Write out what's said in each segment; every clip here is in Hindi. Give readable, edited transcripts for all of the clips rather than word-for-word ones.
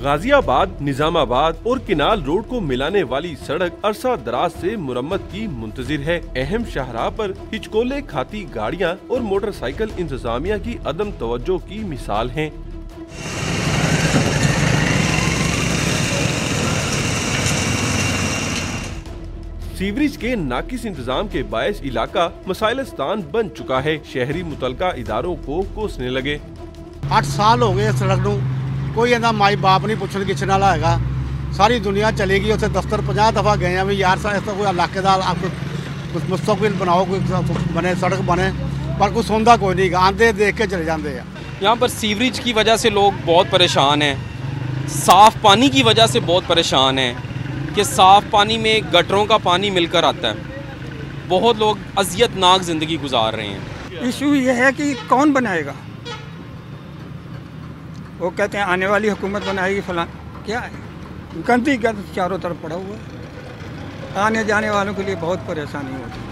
गाजियाबाद, निजामाबाद और किनाल रोड को मिलाने वाली सड़क अरसा दराज से मुरम्मत की मुंतजिर है। अहम शाहराह पर हिचकोले खाती गाड़ियां और मोटरसाइकिल इंतजामिया की अदम तवज्जो की मिसाल हैं। सीवरेज के नाकिस इंतजाम के बायस इलाका मसाइलस्तान बन चुका है। शहरी मुतलका इदारों को कोसने लगे। 8 साल हो गए सड़क नूं, कोई इहदा माई बाप नहीं पुछण गिछण वाला हैगा। सारी दुनिया चलेगी उत्थे दफ्तर 50 दफा गए हैं भी यार इस कोई इलाके का कुछ मुस्तकबिल बनाओ, कोई बने सड़क बने, पर कोई सुनता कोई नहीं। आंदे देख के चले जाते हैं। यहाँ पर सीवरेज की वजह से लोग बहुत परेशान हैं, साफ़ पानी की वजह से बहुत परेशान हैं कि साफ़ पानी में गटरों का पानी मिलकर आता है। बहुत लोग अज़ियतनाक ज़िंदगी गुजार रहे हैं। इशू ये है कि कौन बनाएगा। वो कहते हैं आने वाली हुकूमत बनाएगी फलां, क्या है गंदी गंद चारों तरफ पड़ा हुआ है। आने जाने वालों के लिए बहुत परेशानी होती है।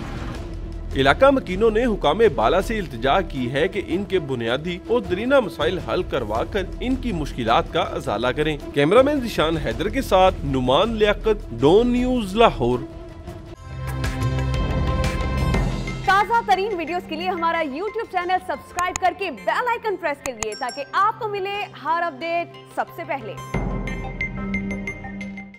इलाका मकीनों ने हुकामे बाला से इल्तिजा की है कि इनके बुनियादी और दरीना मसाइल हल करवा कर इनकी मुश्किलात का अजाला करें। कैमरामैन जिशान हैदर के साथ नुमान लियाकत, डॉन न्यूज़, लाहौर। ताज़ा तरीन वीडियोस के लिए हमारा YouTube चैनल सब्सक्राइब करके बेल आइकन प्रेस करिए ताकि आपको मिले हर अपडेट सबसे पहले।